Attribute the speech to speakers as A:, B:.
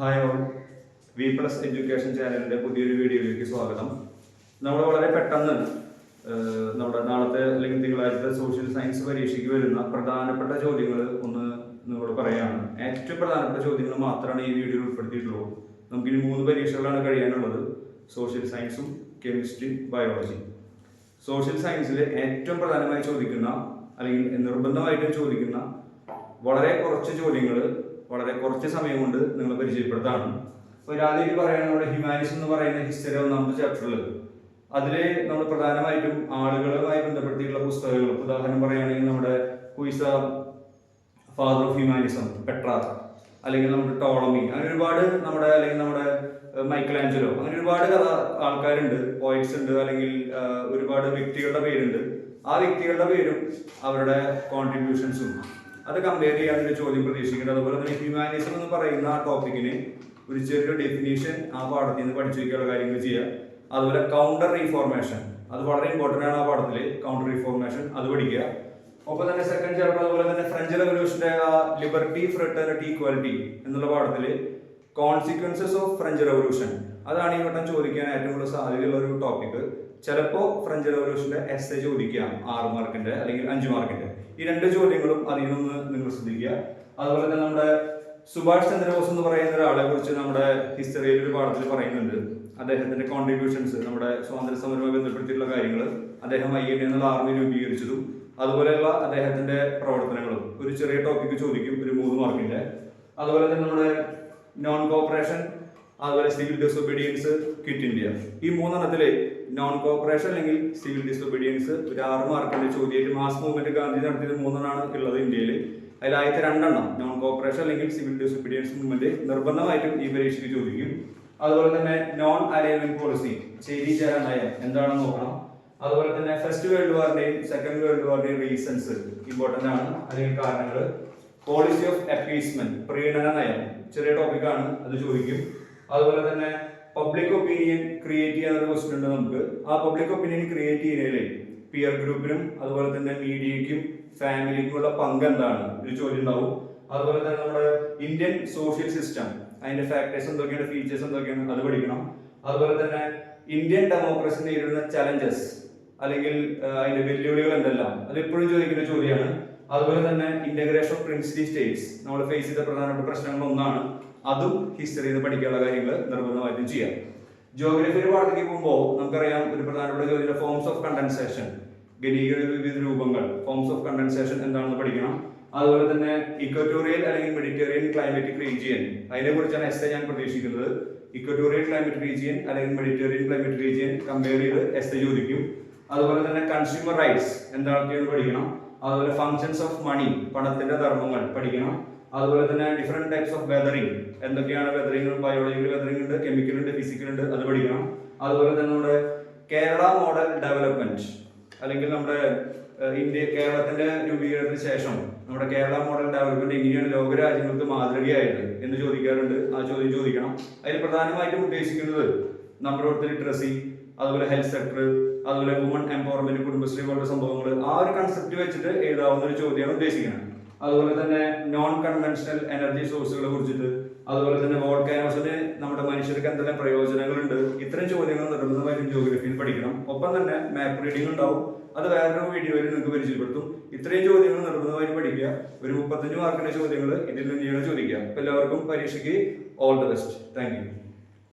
A: Hi all, V plus education ചാനലിൻ്റെ പുതിയൊരു വീഡിയോയിലേക്ക് സ്വാഗതം. നമ്മൾ വളരെ പെട്ടെന്ന് നമ്മുടെ നാളത്തെ അല്ലെങ്കിൽ തിങ്കളാഴ്ചത്തെ സോഷ്യൽ സയൻസ് പരീക്ഷയ്ക്ക് വരുന്ന പ്രധാനപ്പെട്ട ചോദ്യങ്ങൾ ഒന്ന് നിങ്ങളോട് പറയുകയാണ്. ഏറ്റവും പ്രധാനപ്പെട്ട ചോദ്യങ്ങൾ മാത്രമാണ് ഈ വീഡിയോയിൽ ഉൾപ്പെടുത്തിയിട്ടുള്ളൂ. നമുക്കിനി 3 പരീക്ഷകളാണ് കഴിയാനുള്ളത്: സോഷ്യൽ സയൻസും കെമിസ്ട്രിയും ബയോളജിയും. സോഷ്യൽ സയൻസിൽ ഏറ്റവും പ്രധാനമായി ചോദിക്കുന്ന അല്ലെങ്കിൽ നിർബന്ധമായിട്ടും ചോദിക്കുന്ന വളരെ കുറച്ച് ചോദ്യങ്ങൾ വളരെ കുറച്ച് സമയം കൊണ്ട് നിങ്ങൾ പരിചയപ്പെടുത്താണ്. അപ്പോൾ ആദ്യമായിട്ട് പറയുകയാണെങ്കിൽ നമ്മുടെ ഹ്യൂമാനിറ്റീസ് എന്ന് പറയുന്ന ഹിസ്റ്ററി ഒന്നാമത്തെ ചാപ്റ്ററിൽ അതിൽ നമ്മൾ പ്രധാനമായിട്ടും ആളുകളുമായി ബന്ധപ്പെടുത്തിയിട്ടുള്ള പുസ്തകങ്ങൾ, ഉദാഹരണം പറയുകയാണെങ്കിൽ നമ്മുടെ ഹുയിസ ഫാദർ ഓഫ് ഹ്യൂമാനിസം, പെട്രാർക്ക്, അല്ലെങ്കിൽ നമ്മുടെ ടോളമി, അങ്ങനെ ഒരുപാട് നമ്മുടെ മൈക്കൽ ആഞ്ചലോ, അങ്ങനെ ഒരുപാട് ആൾക്കാരുണ്ട്, പോയിറ്റ്സ് ഉണ്ട്, അല്ലെങ്കിൽ ഒരുപാട് വ്യക്തികളുടെ പേരുണ്ട്. ആ വ്യക്തികളുടെ പേരും അവരുടെ കോൺട്രിബ്യൂഷൻസും അത് കമ്പയർ ചെയ്യാനൊരു ചോദ്യം പ്രതീക്ഷിക്കുന്നത്. അതുപോലെ തന്നെ ഹ്യൂമാനിസം എന്ന് പറയുന്ന ആ ടോപ്പിക്കിന് ഒരു ചെറിയൊരു ഡെഫിനേഷൻ ആ പാഠത്തിൽ നിന്ന് പഠിച്ചു വയ്ക്കാനുള്ള കാര്യങ്ങൾ ചെയ്യുക. അതുപോലെ കൗണ്ടർ റീഫോർമേഷൻ, അത് വളരെ ഇമ്പോർട്ടൻ്റ് ആണ്. ആ പാഠത്തിൽ കൗണ്ടർ റീഫോർമേഷൻ അത് പഠിക്കുക. ഒപ്പം തന്നെ സെക്കൻഡ് ചാപ്റ്റർ അതുപോലെ തന്നെ ഫ്രഞ്ച് റെവല്യൂഷന്റെ ആ ലിബർട്ടി, ഫ്രെറ്റേണിറ്റി, ഈക്വാലിറ്റി എന്നുള്ള പാഠത്തിൽ കോൺസിക്വൻസസ് ഓഫ് ഫ്രഞ്ച് റെവല്യൂഷൻ, അതാണ് ഈ വട്ടം ചോദിക്കാൻ ഏറ്റവും കൂടുതൽ സാധ്യതയുള്ള ഒരു ടോപ്പിക്. ചിലപ്പോൾ ഫ്രഞ്ച് റെവല്യൂഷന്റെ എസ്സേ ചോദിക്കാം 6 മാർക്കിന്റെ അല്ലെങ്കിൽ 5 മാർക്കിന്റെ. ഈ 2 ചോദ്യങ്ങളും അതിൽ നിന്ന് നിങ്ങൾ ശ്രദ്ധിക്കുക. അതുപോലെ തന്നെ നമ്മുടെ സുഭാഷ് ചന്ദ്രബോസ് എന്ന് പറയുന്ന ഒരാളെ കുറിച്ച് നമ്മുടെ ഹിസ്റ്ററിയിൽ ഒരു പാഠത്തിൽ പറയുന്നുണ്ട്. അദ്ദേഹത്തിന്റെ കോൺട്രിബ്യൂഷൻസ്, നമ്മുടെ സ്വാതന്ത്ര്യ സമരവുമായി ബന്ധപ്പെടുത്തിയിട്ടുള്ള കാര്യങ്ങൾ, അദ്ദേഹം INA എന്നുള്ള ആർമി രൂപീകരിച്ചതും അതുപോലെയുള്ള അദ്ദേഹത്തിന്റെ പ്രവർത്തനങ്ങളും ഒരു ചെറിയ ടോപ്പിക്ക് ചോദിക്കും, ഒരു 3 മാർക്കിന്റെ. അതുപോലെ തന്നെ നമ്മുടെ നോൺ കോപ്പറേഷൻ, അതുപോലെ സിവിൽ ഡിസൊബീഡിയൻസ്, ക്വിറ്റ് ഇന്ത്യ. ഈ 3 നോൺ കോപ്പറേഷൻ അല്ലെങ്കിൽ സിവിൽ ഡിസൊബീഡിയൻസ് ഒരു 6 മാർക്കിന്റെ ചോദ്യമായിട്ട് മാസ് മൂവ്മെന്റ് ഗാന്ധി നടത്തിയത് 3 ഉള്ളത് ഇന്ത്യയിൽ. അതിൽ ആദ്യത്തെ 2 നോൺ കോപ്പറേഷൻ അല്ലെങ്കിൽ സിവിൽ ഡിസൊബീഡിയൻസ് മൂവ്മെന്റ് നിർബന്ധമായിട്ടും ഈ പരീക്ഷയ്ക്ക് ചോദിക്കും. അതുപോലെ തന്നെ നോൺ അലൈൻമെന്റ് പോളിസി, ചേരിചേരാ നയം എന്താണെന്ന് നോക്കണം. അതുപോലെ തന്നെ ഫസ്റ്റ് വേൾഡ് വാറിന്റെയും സെക്കൻഡ് വേൾഡ് വാറിന്റെയും റീസൺസ് ഇമ്പോർട്ടന്റ് ആണ്, അല്ലെങ്കിൽ കാരണങ്ങൾ. പോളിസി ഓഫ് അപ്പീസ്മെന്റ്, പ്രീണന നയം, ചെറിയ ടോപ്പിക്കാണ്, അത് ചോദിക്കും. അതുപോലെ തന്നെ പബ്ലിക് ഒപ്പീനിയൻ ക്രിയേറ്റ് ചെയ്യാനൊരു ക്വസ്റ്റ്യൻ ഉണ്ട് നമുക്ക്. ആ പബ്ലിക് ഒപ്പീനിയൻ ക്രിയേറ്റ് ചെയ്യുന്നതിൽ പിയർ ഗ്രൂപ്പിനും അതുപോലെ തന്നെ മീഡിയയ്ക്കും ഫാമിലിക്കും ഉള്ള പങ്ക് എന്താണ്, ഒരു ചോദ്യം ഉണ്ടാവും. അതുപോലെ തന്നെ നമ്മുടെ ഇന്ത്യൻ സോഷ്യൽ സിസ്റ്റം, അതിന്റെ ഫാക്ടേഴ്സ് എന്തൊക്കെയാണ്, ഫീച്ചേഴ്സ് എന്തൊക്കെയാണ്, അത് പഠിക്കണം. അതുപോലെ തന്നെ ഇന്ത്യൻ ഡെമോക്രസി നേരിടുന്ന ചലഞ്ചസ് അല്ലെങ്കിൽ അതിന്റെ വെല്ലുവിളികൾ എന്തെല്ലാം, അത് എപ്പോഴും ചോദിക്കുന്ന ചോദ്യമാണ്. അതുപോലെ തന്നെ ഇന്റഗ്രേഷൻ ഓഫ് പ്രിൻസ്ലി സ്റ്റേറ്റ്സ്, നമ്മൾ ഫേസ് ചെയ്ത പ്രധാനപ്പെട്ട പ്രശ്നങ്ങൾ ഒന്നാണ്, അതും ഹിസ്റ്ററിയിൽ നിന്ന് പഠിക്കാനുള്ള കാര്യങ്ങൾ നിർബന്ധമായിട്ടും ചെയ്യാം. ജിയോഗ്രഫിയുടെ പാഠത്തിലേക്ക് പോകുമ്പോൾ നമുക്കറിയാം ഒരു പ്രധാനപ്പെട്ട ചോദ്യം ഫോംസ് ഓഫ് കണ്ടൻസേഷൻ, ഖനികളുടെ വിവിധ രൂപങ്ങൾ, ഫോംസ് ഓഫ് കണ്ടൻസേഷൻ എന്താണെന്ന് പഠിക്കണം. അതുപോലെ തന്നെ ഇക്വറ്റോറിയൽ അല്ലെങ്കിൽ മെഡിറ്ററേനിയൻ ക്ലൈമാറ്റിക് റീജിയൻ, അതിനെ കുറിച്ചാണ് എസ്സേ ഞാൻ പ്രതീക്ഷിക്കുന്നത്. ഇക്വറ്റോറിയൽ ക്ലൈമാറ്റിക് റീജിയൻ അല്ലെങ്കിൽ മെഡിറ്ററേനിയൻ ക്ലൈമാറ്റിക് റീജിയൻ കമ്പയർ ചെയ്ത് എസ്സേ ചോദിക്കും. അതുപോലെ തന്നെ കൺസ്യൂമർ റൈറ്റ്സ് എന്താണെന്ന് പഠിക്കണം. അതുപോലെ ഫങ്ഷൻസ് ഓഫ് മണി, പണത്തിന്റെ ധർമ്മങ്ങൾ പഠിക്കണം. അതുപോലെ തന്നെ ഡിഫറെന്റ് ടൈപ്സ് ഓഫ് വെതറിംഗ്, എന്തൊക്കെയാണ് വെതറിംഗ്, ബയോളജിക്കൽ വെതറിംഗ് ഉണ്ട്, കെമിക്കൽ ഉണ്ട്, ഫിസിക്കൽ ഉണ്ട്, അത് പഠിക്കണം. അതുപോലെ തന്നെ നമ്മുടെ കേരള മോഡൽ ഡെവലപ്മെന്റ്, അല്ലെങ്കിൽ നമ്മുടെ കേരളത്തിന്റെ രൂപീകരണത്തിന് ശേഷം നമ്മുടെ കേരള മോഡൽ ഡെവലപ്മെന്റ് എങ്ങനെയാണ് ലോകരാജ്യങ്ങൾക്ക് മാതൃകയായത് എന്ന് ചോദിക്കാറുണ്ട്. ആ ചോദ്യം ചോദിക്കണം. അതിൽ പ്രധാനമായിട്ടും ഉദ്ദേശിക്കുന്നത് നമ്മുടെ ഇവിടുത്തെ ലിറ്ററസി, അതുപോലെ ഹെൽത്ത് സെക്ടർ, അതുപോലെ വുമൺ എംപവർമെന്റ്, കുടുംബശ്രീ പോലുള്ള സംഭവങ്ങൾ, ആ ഒരു കൺസെപ്റ്റ് വെച്ചിട്ട് എഴുതാവുന്ന ഒരു ചോദ്യമാണ് ഉദ്ദേശിക്കുന്നത്. അതുപോലെ തന്നെ നോൺ കൺവെൻഷണൽ എനർജി സോഴ്സുകളെ കുറിച്ചിട്ട്, അതുപോലെ തന്നെ വോൾക്കാനോസിന് നമ്മുടെ മനുഷ്യർക്ക് എന്തെല്ലാം പ്രയോജനങ്ങളുണ്ട്, ഇത്തരം ചോദ്യങ്ങൾ നിർബന്ധമായിട്ടും ജിയോഗ്രഫിയിൽ പഠിക്കണം. ഒപ്പം തന്നെ മാപ്പ് റീഡിംഗ് ഉണ്ടാവും, അത് വേറൊരു വീഡിയോയിൽ നിങ്ങൾക്ക് പരിചയപ്പെടുത്തും. ഇത്രയും ചോദ്യങ്ങൾ നിർബന്ധമായിട്ട് പഠിക്കുക. ഒരു 35 മാർക്കിന്റെ ചോദ്യങ്ങൾ ഇതിൽ നിന്നാണ് ചോദിക്കുക. എല്ലാവർക്കും പരീക്ഷയ്ക്ക് all the best. Thank you.